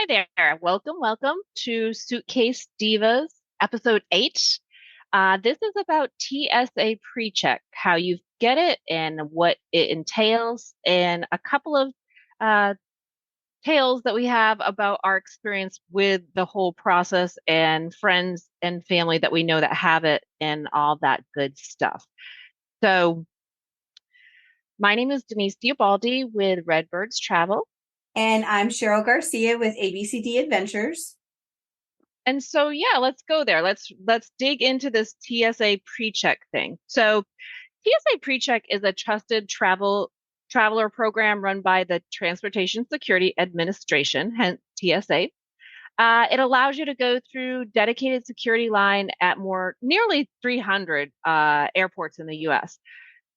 Hi there. Welcome to Suitcase Divas, episode 8. This is about TSA Precheck, how you get it and what it entails, and a couple of uh, tales that we have about our experience with the whole process and friends and family that we know that have it and all that good stuff. So, my name is Denise Diobaldi with Redbirds Travel. And I'm Cheryl Garcia with ABCD Adventures. And so, yeah, let's go there. Let's dig into this TSA PreCheck thing. So, TSA PreCheck is a trusted traveler program run by the Transportation Security Administration, hence TSA. It allows you to go through dedicated security line at nearly 300 airports in the U.S.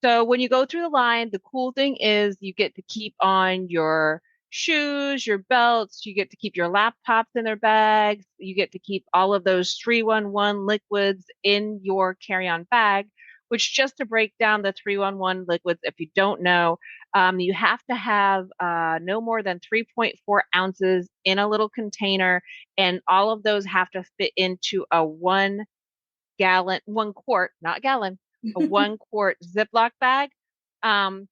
So when you go through the line, the cool thing is you get to keep on your shoes, your belts, you get to keep your laptops in their bags, you get to keep all of those 311 liquids in your carry-on bag, which just to break down the 311 liquids, if you don't know, you have to have no more than 3.4 ounces in a little container, and all of those have to fit into a 1 quart, not gallon, a 1 quart Ziploc bag. Um,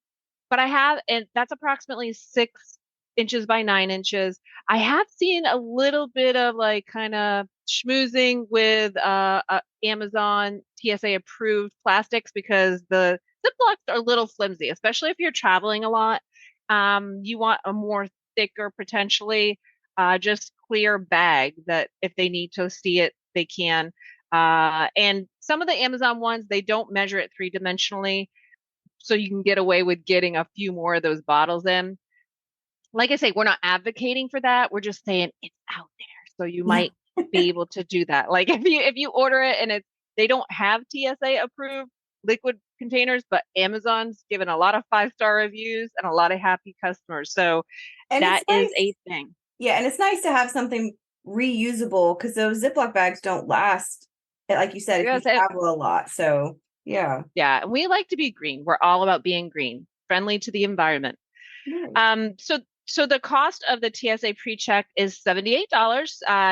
but I have, and that's approximately 6 inches by 9 inches. I have seen a little bit of like kind of schmoozing with Amazon TSA approved plastics because the Ziplocs are a little flimsy, especially if you're traveling a lot. You want a more thicker, potentially just clear bag that if they need to see it, they can. And some of the Amazon ones, they don't measure it three-dimensionally, so you can get away with getting a few more of those bottles in. Like I say, we're not advocating for that. We're just saying it's out there. So you Yeah. might be able to do that. Like if you order it and they don't have TSA approved liquid containers, but Amazon's given a lot of 5-star reviews and a lot of happy customers. So And it's that is nice. a thing. Yeah. And it's nice to have something reusable because those Ziploc bags don't last, like you said, if you Yes, travel a lot. So, yeah. yeah, and we like to be green. We're all about being green, friendly to the environment. Nice. So the cost of the TSA PreCheck is $78.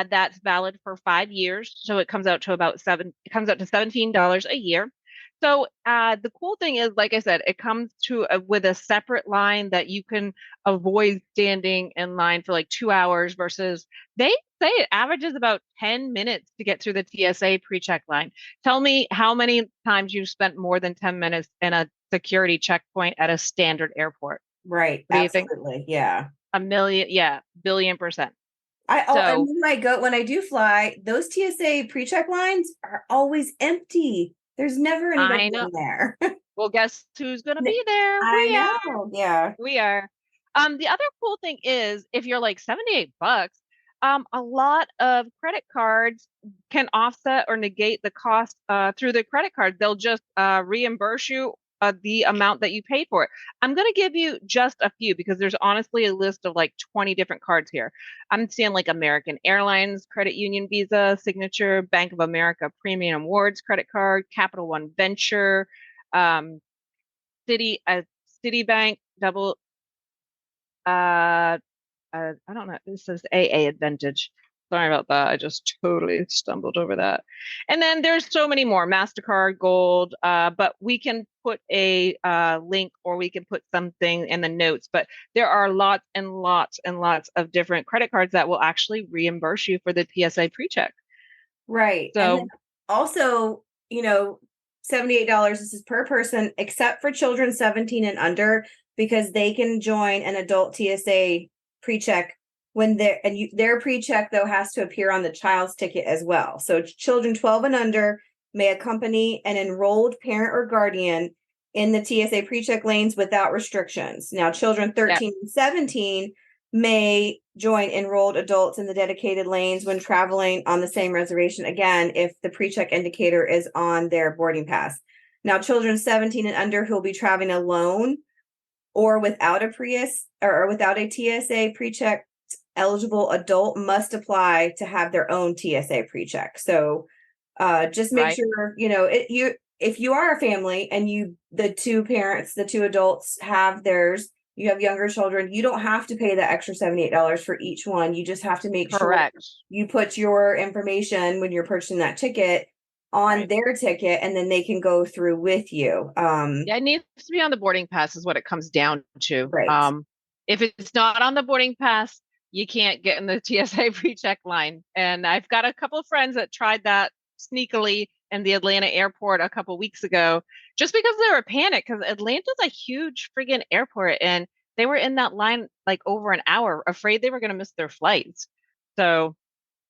That's valid for 5 years. So it comes out to $17 a year. So the cool thing is, like I said, it comes with a separate line that you can avoid standing in line for like 2 hours versus they say it averages about 10 minutes to get through the TSA PreCheck line. Tell me how many times you've spent more than 10 minutes in a security checkpoint at a standard airport. Right. What do you think? Absolutely. Yeah. A million, yeah, billion percent. And So when I do fly, those TSA pre-check lines are always empty. There's never anybody I know. in there. Well, guess who's going to be there? I We are. know. Yeah. We are. The other cool thing is if you're like $78, a lot of credit cards can offset or negate the cost through the credit card. They'll just reimburse you the amount that you paid for it. I'm going to give you just a few because there's honestly a list of like 20 different cards here. I'm seeing like American Airlines, Credit Union Visa, Signature, Bank of America Premium Awards credit card, Capital One Venture, um, Citibank, double I don't know. This is AA Advantage. Sorry about that. I just totally stumbled over that. And then there's so many more, MasterCard, Gold, but we can put a link or we can put something in the notes. But there are lots and lots and lots of different credit cards that will actually reimburse you for the TSA PreCheck. Right. And then So also, $78, this is per person, except for children 17 and under, because they can join an adult TSA pre-check when their pre-check though has to appear on the child's ticket as well. So children 12 and under may accompany an enrolled parent or guardian in the TSA pre-check lanes without restrictions. Now, children yeah, 13 and 17 may join enrolled adults in the dedicated lanes when traveling on the same reservation, again, if the pre-check indicator is on their boarding pass. Now, children 17 and under who will be traveling alone or without a Prius or without a TSA pre-check eligible adult must apply to have their own TSA pre-check. So just make right. sure, if you are a family and the two parents, the two adults have theirs, you have younger children, you don't have to pay the extra $78 for each one. You just have to make sure Correct. you put your information when you're purchasing that ticket on Right. their ticket, and then they can go through with you. Yeah, it needs to be on the boarding pass is what it comes down to. Right. If it's not on the boarding pass, you can't get in the TSA pre-check line. And I've got a couple of friends that tried that sneakily in the Atlanta airport a couple weeks ago, just because they were panicked because Atlanta's a huge friggin' airport and they were in that line like over an hour, afraid they were going to miss their flights. So,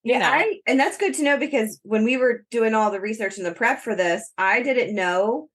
you Yeah, know, and that's good to know, because when we were doing all the research and the prep for this, I didn't know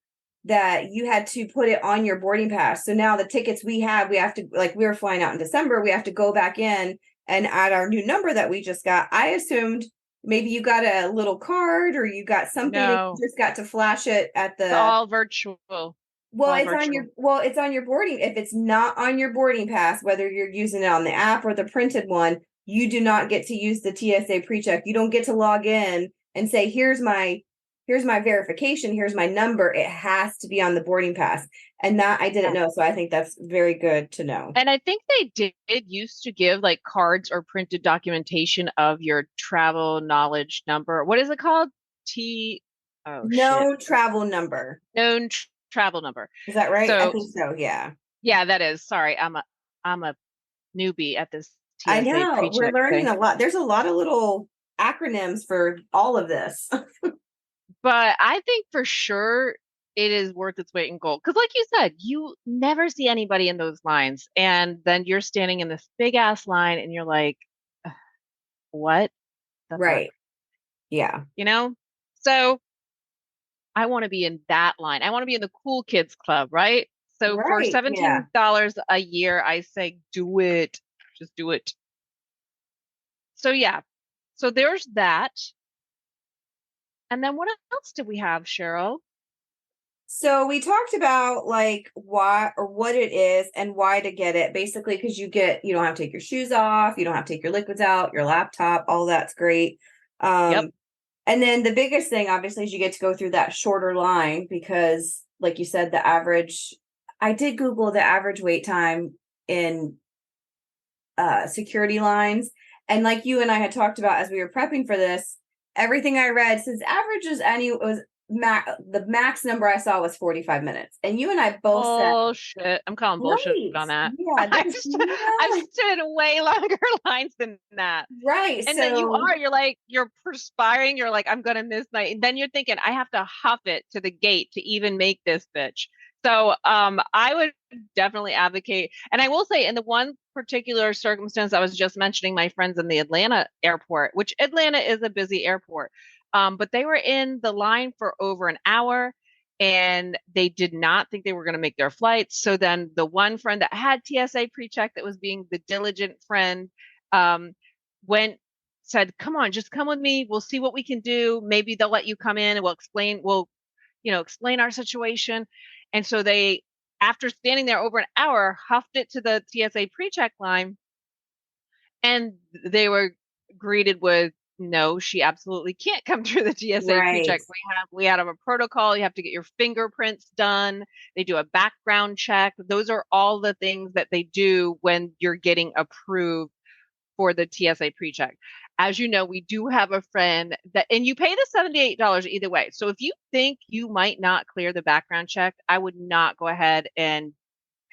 that you had to put it on your boarding pass. So now the tickets we have, we have to, like, we were flying out in December, we have to go back in and add our new number that we just got. I assumed maybe you got a little card or you got something and no, you just got to flash it at it's the, all virtual. It's well, all it's on virtual. your, it's on your boarding. If it's not on your boarding pass, whether you're using it on the app or the printed one, you do not get to use the TSA PreCheck. You don't get to log in and say, here's my verification, here's my number. It has to be on the boarding pass. And that I didn't Yeah. know. So I think that's very good to know. And I think they did used to give like cards or printed documentation of your travel knowledge number. What is it called? T, oh shit, No travel number. known travel number. Is that right? I So think so. Yeah. yeah, that is. Sorry, I'm a newbie at this I TSA know. We're pre-check learning thing. a lot. There's a lot of little acronyms for all of this. But I think for sure it is worth its weight in gold. Because like you said, you never see anybody in those lines. And then you're standing in this big ass line and you're like, "Ugh, what the fuck? Right. Yeah. You know? So I want to be in that line. I want to be in the cool kids club, right? So for Right. Yeah. $17 a year, I say do it. Just do it. So yeah. So there's that. And then what else do we have, Cheryl? So we talked about like why or what it is and why to get it. Basically, because you don't have to take your shoes off, you don't have to take your liquids out, your laptop, all that's great. Yep. Um, and then the biggest thing, obviously, is you get to go through that shorter line because, like you said, I did Google the average wait time in security lines. And like you and I had talked about as we were prepping for this, everything I read says average is the max number I saw was 45 minutes. And you and I both said, Bullshit. I'm calling bullshit right, on that. yeah, I've stood in way longer lines than that. right. And then So you're perspiring. You're like, I'm gonna miss my. And then you're thinking, I have to huff it to the gate to even make this bitch. So, I would definitely advocate. And I will say, in the one particular circumstance, I was just mentioning my friends in the Atlanta airport, which Atlanta is a busy airport. But they were in the line for over an hour and they did not think they were going to make their flights. So then the one friend that had TSA pre-check that was being the diligent friend, um, went, said, come on, just come with me. We'll see what we can do. Maybe they'll let you come in and explain our situation. And so they, after standing there over an hour, huffed it to the TSA pre-check line and they were greeted with, no, she absolutely can't come through the TSA right, pre-check. We have a protocol. You have to get your fingerprints done. They do a background check. Those are all the things that they do when you're getting approved for the TSA pre-check. As you know, we do have a friend that, and you pay the $78 either way. So if you think you might not clear the background check, I would not go ahead and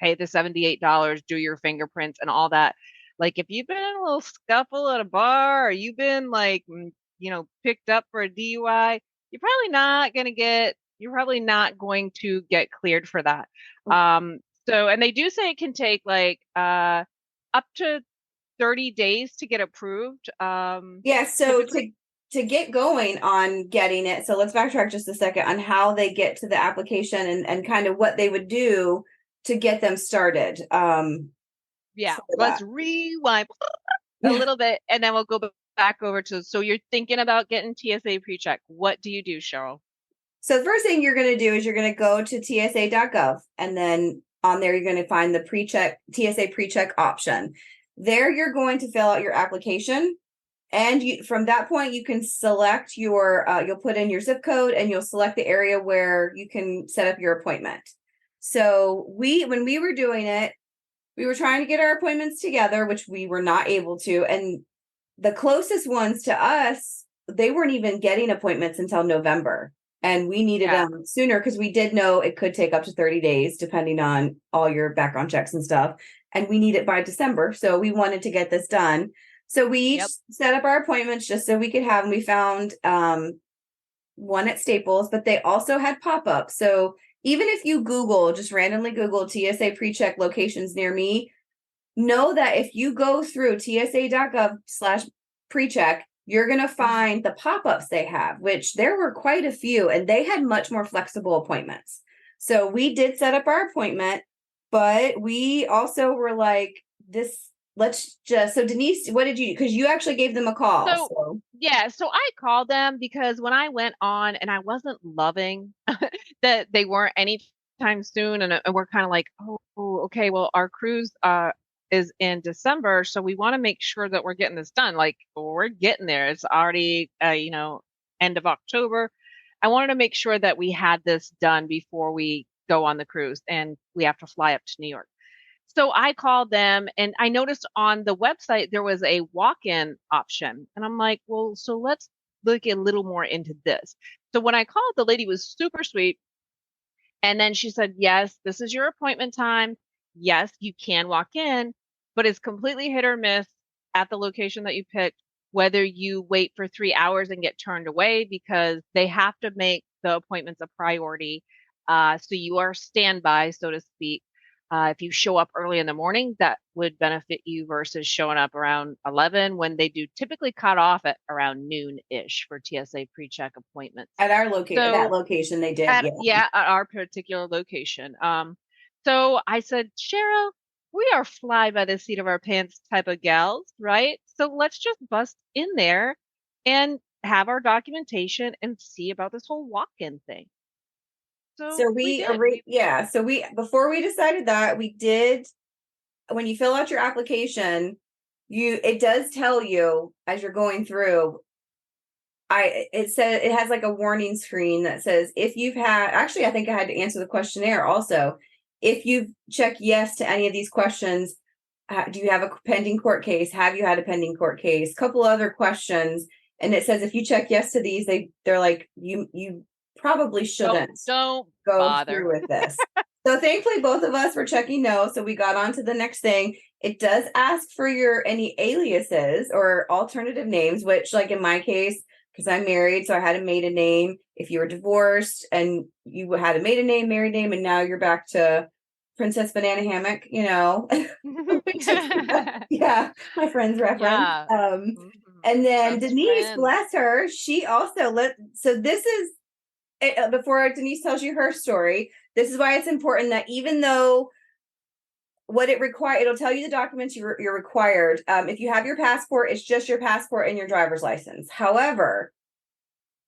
pay the $78, do your fingerprints and all that. Like if you've been in a little scuffle at a bar or you've been like, picked up for a DUI, you're probably not going to get cleared for that. And they do say it can take like up to 30 days to get approved. yeah. So Typically, to get going on getting it, so let's backtrack just a second on how they get to the application and kind of what they would do to get them started. yeah. For Let's that. rewind a Yeah. little bit and then we'll go back over to, so you're thinking about getting TSA pre-check. What do you do, Cheryl? So the first thing you're going to do is you're going to go to tsa.gov, and then on there you're going to find the pre-check TSA pre-check option. There you're going to fill out your application, and from that point you can select you'll put in your zip code and you'll select the area where you can set up your appointment. So when we were doing it, we were trying to get our appointments together, which we were not able to. And the closest ones to us, they weren't even getting appointments until November. And we needed Yeah. them sooner because we did know it could take up to 30 days, depending on all your background checks and stuff. And we need it by December. So we wanted to get this done. So we each Yep. set up our appointments just so we could have them. We found one at Staples, but they also had pop-ups. So even if you Google, just randomly Google TSA PreCheck locations near me, know that if you go through tsa.gov/precheck, you're going to find the pop-ups they have, which there were quite a few, and they had much more flexible appointments. So we did set up our appointment, but we also were like, this, let's just, so Denise, what did you do? Because you actually gave them a call. So So yeah, so I called them because when I went on and I wasn't loving that they weren't anytime soon, and we're kind of like, oh, okay, well, our cruise is in December, so we want to make sure that we're getting this done. Like we're getting there. It's already end of October. I wanted to make sure that we had this done before we go on the cruise, and we have to fly up to New York. So I called them and I noticed on the website there was a walk-in option. And I'm like, well, so let's look a little more into this. So when I called, the lady was super sweet. And then she said, yes, this is your appointment time. Yes, you can walk in, but it's completely hit or miss at the location that you picked, whether you wait for 3 hours and get turned away because they have to make the appointments a priority. So you are standby, so to speak. If you show up early in the morning, that would benefit you versus showing up around 11 when they do typically cut off at around noon-ish for TSA pre-check appointments. at our location, that So location, they did. Yeah. at our particular location. So I said, Cheryl, we are fly by the seat of our pants type of gals, right? So let's just bust in there and have our documentation and see about this whole walk-in thing. So So we did. We yeah. So before we decided that, we did, when you fill out your application, it does tell you as you're going through, it said, it has like a warning screen that says if you've had, actually I think I had to answer the questionnaire also, if you've checked yes to any of these questions, do you have a pending court case, have you had a pending court case, couple other questions, and it says if you check yes to these, they're like, you probably shouldn't don't go bother. through with this. So thankfully both of us were checking no, so we got on to the next thing. It does ask for your any aliases or alternative names, which like in my case, because I'm married, so I had a maiden name. If you were divorced and you had a maiden name, married name, and now you're back to Princess Banana Hammock, which is yeah, my friend's reference. Yeah. Mhm. And then Best Denise, friend. bless her, she also so this is before Denise tells you her story, this is why it's important that even though what it require, it'll tell you the documents you're required. If you have your passport, it's just your passport and your driver's license. However,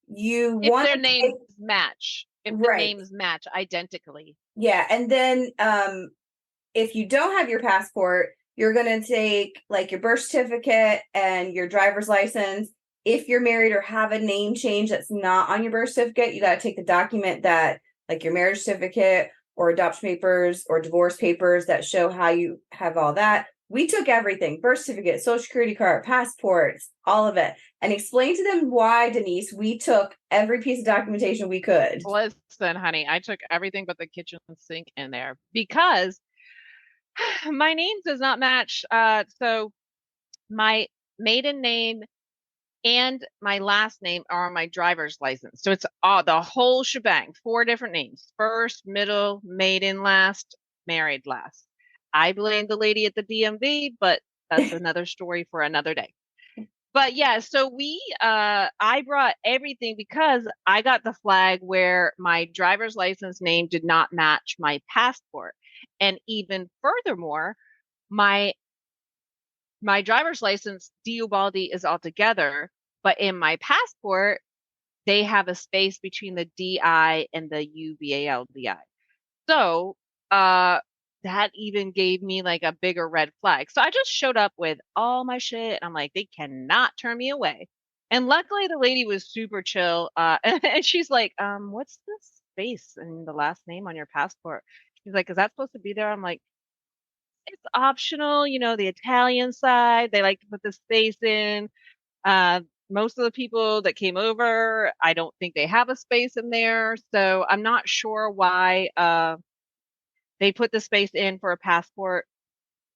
you If want their to take names match, if the right, names match identically. yeah, and then if you don't have your passport, you're going to take like your birth certificate and your driver's license. If you're married or have a name change that's not on your birth certificate, you got to take the document that, like your marriage certificate or adoption papers or divorce papers that show how you have all that. We took everything: birth certificate, social security card, passports, all of it, and explained to them why, Denise, we took every piece of documentation we could. Listen, honey, I took everything but the kitchen sink in there because my name does not match. So my maiden name and my last name are on my driver's license. So it's all the whole shebang, four different names: first, middle, maiden, last, married last. I blame the lady at the DMV, but that's another story for another day. But yeah, so I brought everything because I got the flag where my driver's license name did not match my passport. And even furthermore, my my driver's license, Diubaldi, is all together, but in my passport, they have a space between the DI and the UBALDI. So, that even gave me like a bigger red flag. So I just showed up with all my shit. I'm like, they cannot turn me away. And luckily the lady was super chill. And she's like, what's this space and the last name on your passport? She's like, is that supposed to be there? I'm like, it's optional, the Italian side, they like to put the space in. Uh, Most of the people that came over, I don't think they have a space in there. So I'm not sure why they put the space in for a passport.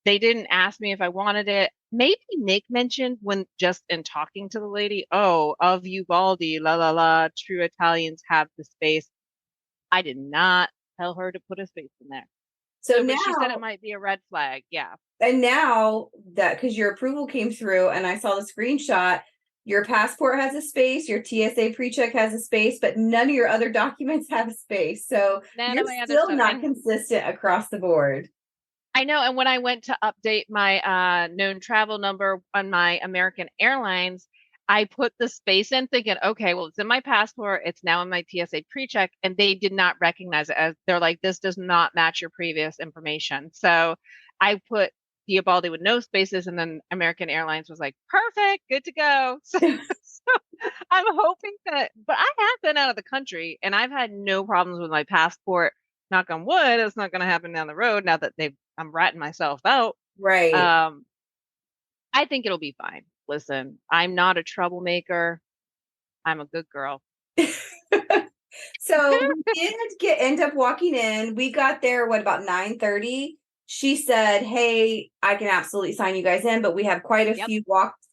They didn't ask me if I wanted it. Maybe Nick mentioned when just in talking to the lady, oh, of Uvalde, la la la, true Italians have the space. I did not tell her to put a space in there. So So, but she said it now, might be a red flag. Yeah. and now that because your approval came through and I saw the screenshot, your passport has a space, your TSA PreCheck has a space, but none of your other documents have a space. So None you're of my other still stuff. not And consistent across the board. I know. And when I went to update my known travel number on my American Airlines, I put the space in thinking, okay, well, it's in my passport. It's now in my TSA PreCheck. And they did not recognize it as they're like, this does not match your previous information. So I put Diabaldi with no spaces. And then American Airlines was like, perfect, good to go. So I'm hoping that, but I have been out of the country and I've had no problems with my passport. Knock on wood, it's not going to happen down the road now that I'm ratting myself out. Right. Um, I think it'll be fine. Listen, I'm not a troublemaker. I'm a good girl. So we did end up walking in. We got there, what, about 9:30? She said, hey, I can absolutely sign you guys in, but we have quite a Yep. few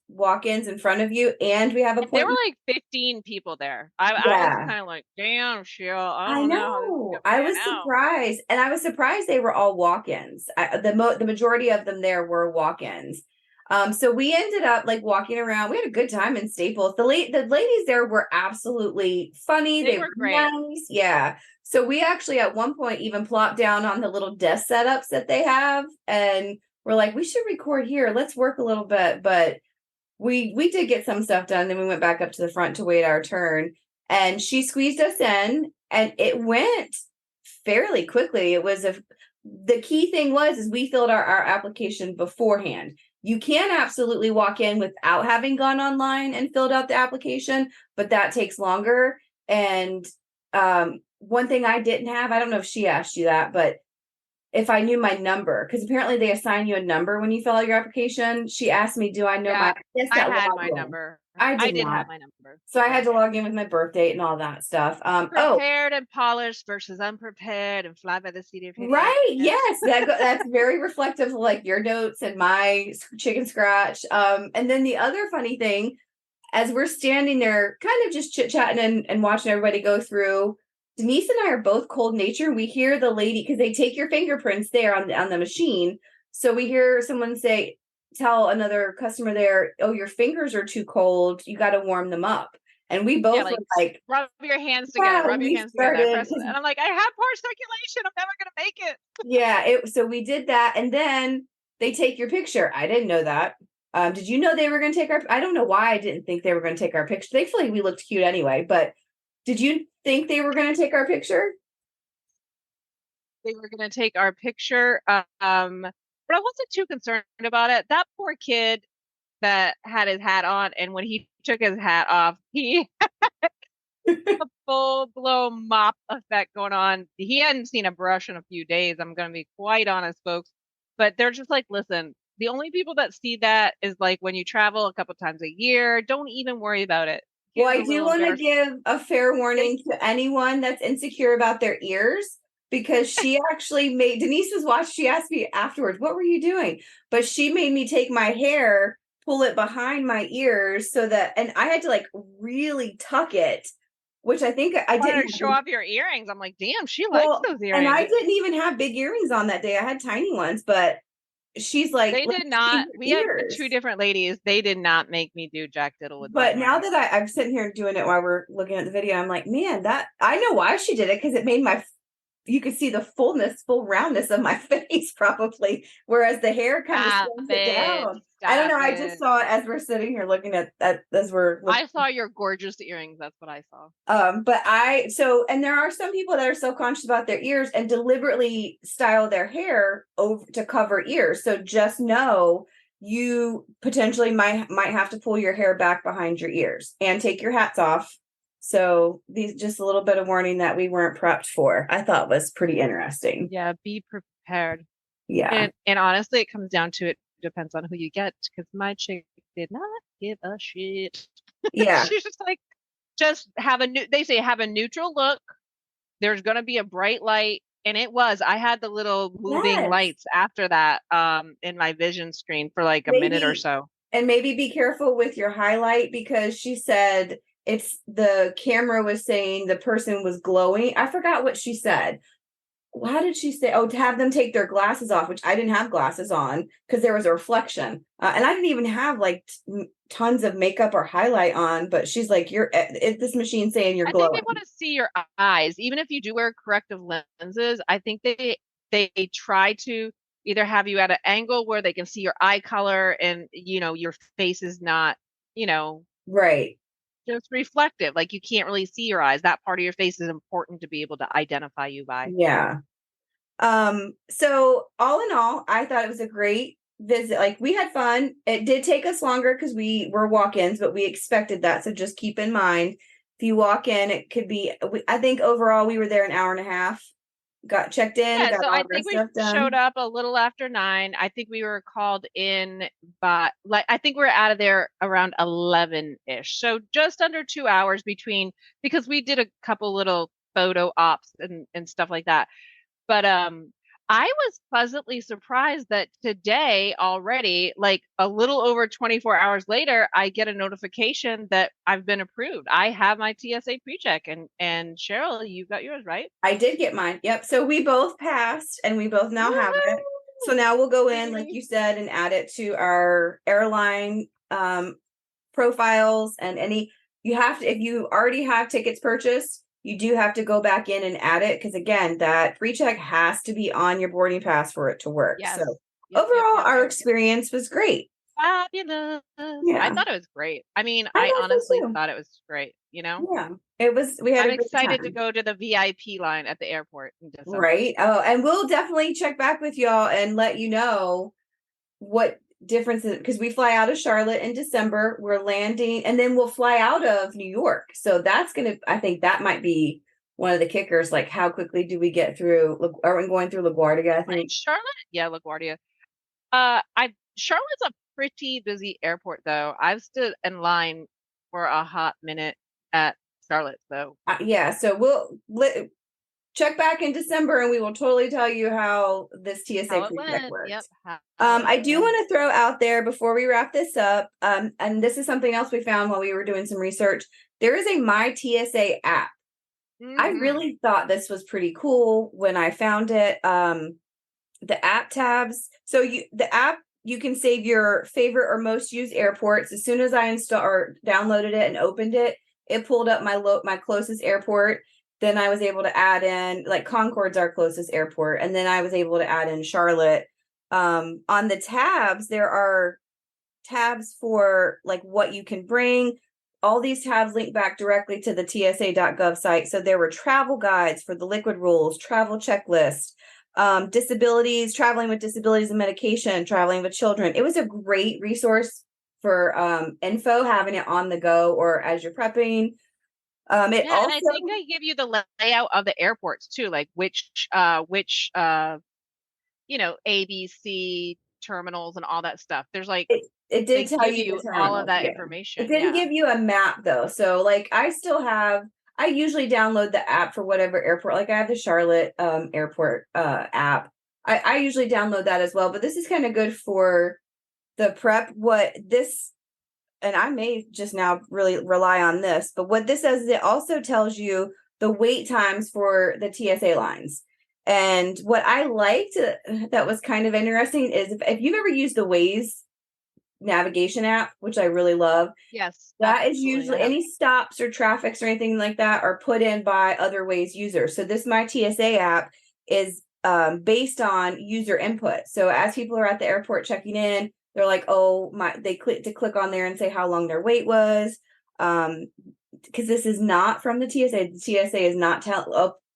walk-ins in front of you, and we have And there were appointments. like 15 people there. I was Yeah. kind of like, damn, Sheila, I I don't know how this is know. gonna I pan was out. surprised, and I was surprised they were all walk-ins. The majority of them there were walk-ins. So we ended up like walking around. We had a good time in Staples. The ladies there were absolutely funny. They They were were great. nice. Yeah. So we actually at one point even plopped down on the little desk setups that they have, and we're like, we should record here. Let's work a little bit, but we did get some stuff done. Then we went back up to the front to wait our turn, and she squeezed us in, and it went fairly quickly. The key thing was is we filled our application beforehand. You can absolutely walk in without having gone online and filled out the application, but that takes longer. And one thing I didn't have, I don't know if she asked you that, but if I knew my number, because apparently they assign you a number when you fill out your application. She asked me, do I know Yeah, my, yes, I that had log my in. number. I I did did not. have my number. So I had Yeah. to log in with my birth date and all that stuff. Oh, Prepared and polished versus unprepared and fly by the seat of your right. pants. Yes. That's very reflective of like your notes and my chicken scratch. And then the other funny thing, as we're standing there kind of just chit-chatting and watching everybody go through, Denise and I are both cold nature. We hear the lady, because they take your fingerprints there on the machine. So we hear someone tell another customer there, oh, your fingers are too cold, you got to warm them up. And we Yeah, both were like like, rub your hands together, yeah, rub your we hands together. I started press, and I'm like, I have poor circulation. I'm never gonna make it. yeah, so we did that, and then they take your picture. I didn't know that. Did you know they were going to take our? I don't know why I didn't think they were going to take our picture. Thankfully, we looked cute anyway. But did you think they were going to take our picture? They were gonna take our picture, but I wasn't too concerned about it. That poor kid that had his hat on, and when he took his hat off, he a full blown mop effect going on. He hadn't seen a brush in a few days. I'm going to be quite honest, folks. But they're just like, listen, the only people that see that is like when you travel a couple times a year. Don't even worry about it. Well, Here's I a do little want to embarrassing. give a fair warning to anyone that's insecure about their ears, because she actually made Denise was watching. She asked me afterwards, "What were you doing?" But she made me take my hair, pull it behind my ears so that, and I had to like really tuck it, which I think I Wanted didn't to show have. off your earrings. I'm like, damn, she likes Well, those and I earrings. didn't even have big earrings on that day. I had tiny ones, but she's like, They "Let's did see not. We your had two ears." different ladies. They did not make me do Jack Diddle with my But now earrings. that I'm sitting here doing it while we're looking at the video, I'm like, man, that I know why she did it, because it made you could see the full roundness of my face probably, whereas the hair kind of Stop slims it it. down. I don't Stop know. I just it. saw it as we're sitting here looking at as we're looking. I saw your gorgeous earrings. That's what I saw. But and there are some people that are so conscious about their ears and deliberately style their hair over to cover ears. So just know you potentially might have to pull your hair back behind your ears and take your hats off. So these just a little bit of warning that we weren't prepped for. I thought was pretty interesting. Yeah, be prepared. Yeah. And honestly, it comes down to it depends on who you get because my chick did not give a shit. Yeah. She's just have a new, they say have a neutral look. There's going to be a bright light. And it was, I had the little moving Yes. lights after that in my vision screen for like a minute or Maybe, so. and maybe be careful with your highlight because she said it's the camera was saying the person was glowing. I forgot what she said. How did she say? Oh, to have them take their glasses off, which I didn't have glasses on because there was a reflection. And I didn't even have like tons of makeup or highlight on, but she's like, you're this machine saying you're I think they want glowing. to see your eyes, even if you do wear corrective lenses. I think they try to either have you at an angle where they can see your eye color and your face is not, you know, Right. just reflective. Like you can't really see your eyes. That part of your face is important to be able to identify you by. Yeah. So all in all, I thought it was a great visit. Like we had fun. It did take us longer because we were walk-ins, but we expected that. So just keep in mind, if you walk in, it could be, I think overall we were there an hour and a half, got checked in, Yeah, got so all I of our think we stuff showed done. up a little after 9. I think we were called in, but like I think we were out of there around 11-ish. So just under 2 hours between because we did a couple little photo ops and stuff like that. But I was pleasantly surprised that today already, like a little over 24 hours later, I get a notification that I've been approved. I have my TSA PreCheck and Cheryl, you got yours, right? I did get mine. Yep. So we both passed and we both now have it. So Woohoo! now we'll go in, like Yay. you said, and add it to our airline profiles and any you have to if you already have tickets purchased, you do have to go back in and add it because again, that pre-check has to be on your boarding pass for it to work. Yes. So Yep, yep, overall, yep, our yep. experience was great. Fabulous. I Yeah, thought it was great. I mean, I I thought so honestly too. thought it was great. Yeah, it was. We had I'm a great excited to time. go to the VIP line at the airport in December. Right. Oh, and we'll definitely check back with y'all and let you know what differences because we fly out of Charlotte in December. We're landing and then we'll fly out of New York. So that's gonna I think that might be one of the kickers. Like how quickly do we get through are we going through LaGuardia, I I think think. Charlotte, yeah, LaGuardia. I Charlotte's a pretty busy airport though. I've stood in line for a hot minute at Charlotte, so Yeah, so check back in December and we will totally tell you how this TSA how it pre-check went. Yep, worked. how it I do went. want to throw out there before we wrap this up, and this is something else we found while we were doing some research. There is a My TSA app. I Hmm. really thought this was pretty cool when I found it. The app tabs. So the app you can save your favorite or most used airports. As soon as I installed or downloaded it and opened it, it pulled up my closest airport. Then I was able to add in like Concorde's our closest airport, and then I was able to add in Charlotte. On the tabs, there are tabs for like what you can bring. All these tabs link back directly to the TSA.gov site. So there were travel guides for the liquid rules, travel checklist, disabilities, traveling with disabilities and medication, traveling with children. It was a great resource for info, having it on the go or as you're prepping. It Yeah, and I also think they give you the layout of the airports too, like which ABC terminals and all that stuff. There's like it they did tell give you the you all of terminals. that Yeah. It information. didn't Yeah. give you a map though. So like I usually download the app for whatever airport. Like I have the Charlotte airport app. I usually download that as well, but this is kind of good for the prep. What this and I may just now really rely on this, but what this says is it also tells you the wait times for the TSA lines. And what I liked that was kind of interesting is if you've ever used the Waze navigation app, which I really love, Yes, that is absolutely. I usually have. any stops or traffics or anything like that are put in by other Waze users. So this My TSA app is based on user input. So as people are at the airport checking in, they're like, oh my, they click on there and say how long their wait was. Because this is not from the TSA. The TSA is not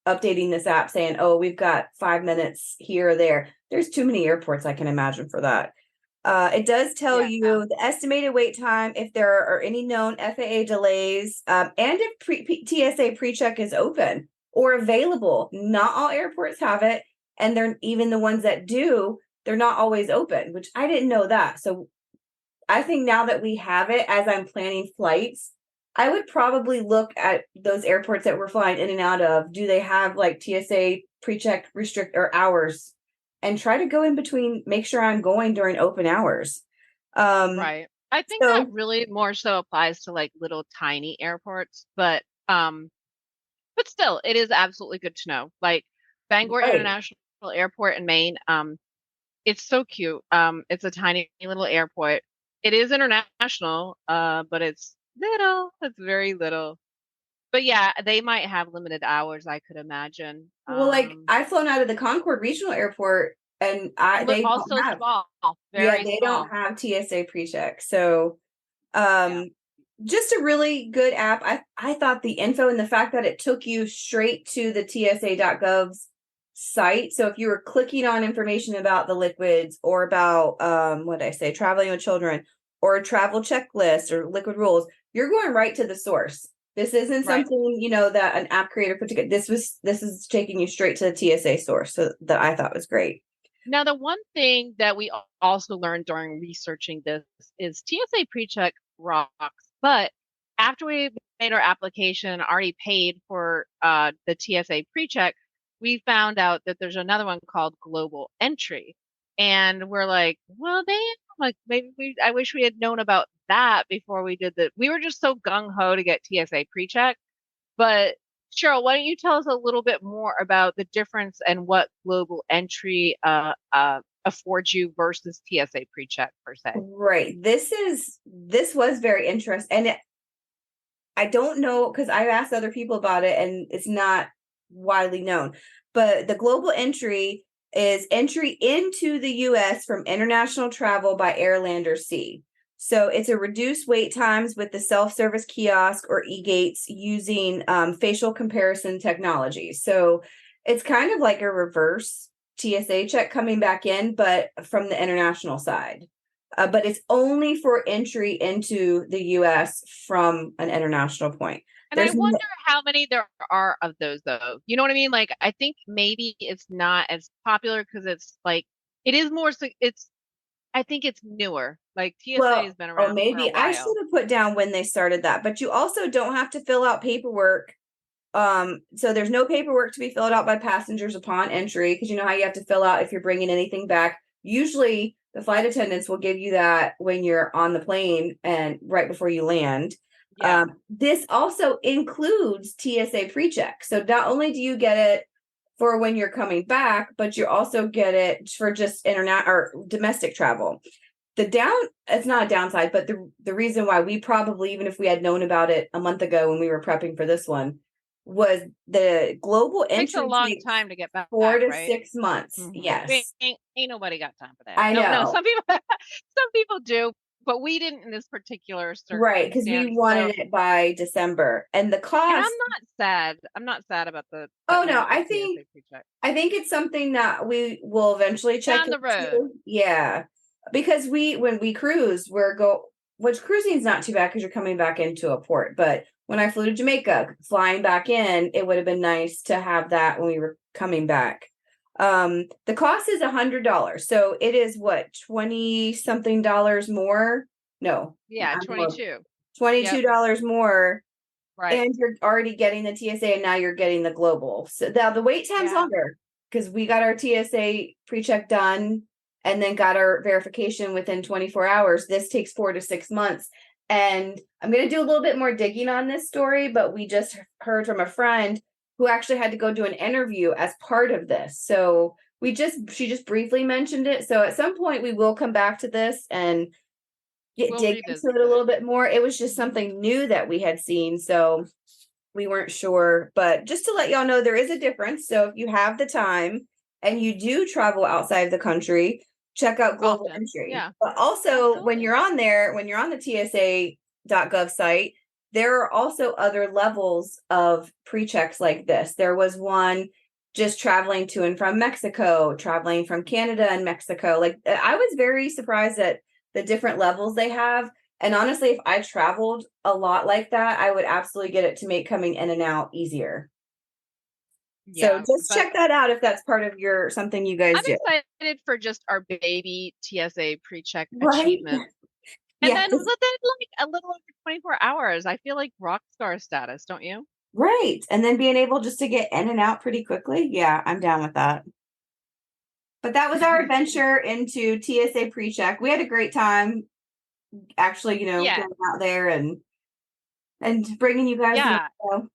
updating this app saying, oh, we've got 5 minutes here or there. There's too many airports I can imagine for that. It does tell Yeah. you the estimated wait time, if there are any known FAA delays, and if TSA PreCheck is open or available. Not all airports have it, and they're even the ones that do, they're not always open, which I didn't know that. So I think now that we have it, as I'm planning flights, I would probably look at those airports that we're flying in and out of. Do they have like TSA pre-check restrict or hours? And try to go in between, make sure I'm going during open hours. Right. I think that So really more so applies to like little tiny airports, but still, it is absolutely good to know. Like Bangor right. International Airport in Maine, it's so cute. It's a tiny little airport. It is international, but it's little. It's very little. But yeah, they might have limited hours, I could imagine. Well, like I've flown out of the Concord Regional Airport and they don't Also have, small, yeah, very they don't small. have TSA pre-check. So Yeah. just a really good app. I thought the info and the fact that it took you straight to the TSA.gov's site. So if you were clicking on information about the liquids or about what did I say, traveling with children or a travel checklist or liquid rules, you're going right to the source. This isn't Right. something, that an app creator put together. This is taking you straight to the TSA source. So that I thought was great. Now, the one thing that we also learned during researching this is TSA PreCheck rocks, but after we made our application, already paid for the TSA PreCheck, we found out that there's another one called Global Entry, and we're like, well, damn, like I wish we had known about that before we did the. We were just so gung ho to get TSA PreCheck, but Cheryl, why don't you tell us a little bit more about the difference and what global entry affords you versus TSA PreCheck per se? Right. This was very interesting. And I don't know because I've asked other people about it and it's not widely known. But the global entry is entry into the US from international travel by air, land, or sea. So it's a reduced wait times with the self-service kiosk or e-gates using facial comparison technology. So it's kind of like a reverse TSA check coming back in, but from the international side. But it's only for entry into the US from an international point. And I There's wonder how many there are of those, though. You know what I mean? Like, I think maybe it's not as popular because it's like, it is more, I think it's newer. Like, TSA has well, been oh, around for a maybe I should while. have put down when they started that, but you also don't have to fill out paperwork. So there's no paperwork to be filled out by passengers upon entry because you know how you have to fill out if you're bringing anything back. Usually, the flight attendants will give you that when you're on the plane and right before you land. Yeah. This also includes TSA PreCheck. So not only do you get it for when you're coming back, but you also get it for just internet or domestic travel. The down It's not a downside, but the reason why we probably, even if we had known about it a month ago when we were prepping for this one, was the global Takes a entry long takes time to get four back, to right? 6 months. Yes. Ain't nobody got time for that. I No, no, know. some people, some people do, but we didn't in this particular Right, because we circumstance. So, wanted it by December. And the and I'm cost, not sad. I'm not sad about oh no, not the TSA PreCheck. I think it's something that we will eventually check Down the road. into. Yeah. Because when we cruise, which cruising is not too bad because you're coming back into a port. But when I flew to Jamaica, flying back in, it would have been nice to have that when we were coming back. The cost is $100. So it is what, 20 something dollars more? No, Yeah, I'm more, 22. Yep, $22 more, right. and you're already getting the TSA and now you're getting the global. So now the wait time's Yeah. longer because we got our TSA pre-check done and then got our verification within 24 hours. This takes 4 to 6 months. And I'm going to do a little bit more digging on this story, but we just heard from a friend who actually had to go do an interview as part of this. So she just briefly mentioned it. So at some point we will come back to this and We'll dig into revisit it a it. little bit more. It was just something new that we had seen. So we weren't sure, but just to let y'all know, there is a difference. So if you have the time and you do travel outside of the country, check out Global Often. Entry. Yeah, But also, when absolutely. you're on there, when you're on the TSA.gov site, there are also other levels of pre-checks like this. There was one just traveling to and from Mexico, traveling from Canada and Mexico. Like I was very surprised at the different levels they have. And honestly, if I traveled a lot like that, I would absolutely get it to make coming in and out easier. So Yeah, just but check that out if that's part of your something you guys I'm do. excited for just our baby TSA pre-check Right? achievement. And Yeah. then within like a little over 24 hours, I feel like rock star status, don't you? Right. And then being able just to get in and out pretty quickly. Yeah, I'm down with that. But that was our adventure into TSA Precheck. We had a great time actually, Yeah. going out there and bringing you guys the Yeah. info.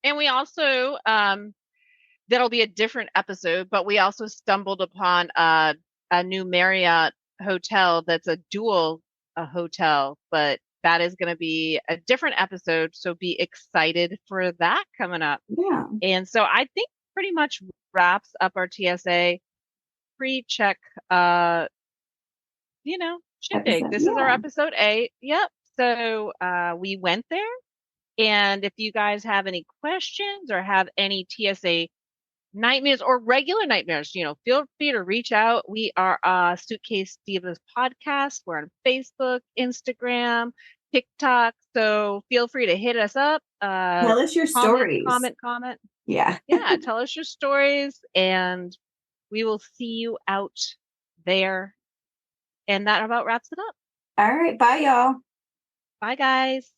And we also that'll be a different episode, but we also stumbled upon a new Marriott hotel that's a dual hotel, but that is going to be a different episode, so be excited for that coming up. Yeah. And so I think pretty much wraps up our TSA pre-check uh shindig. Episode. This is our Yeah. episode 8. Yep. So we went there, and if you guys have any questions or have any TSA nightmares or regular nightmares, feel free to reach out. We are Suitcase Divas podcast. We're on Facebook, Instagram, TikTok. So feel free to hit us up. Tell us your Comment, stories. comment, comment. Yeah. Yeah, tell us your stories, and we will see you out there. And that about wraps it up. All right. Bye, y'all. Bye, guys.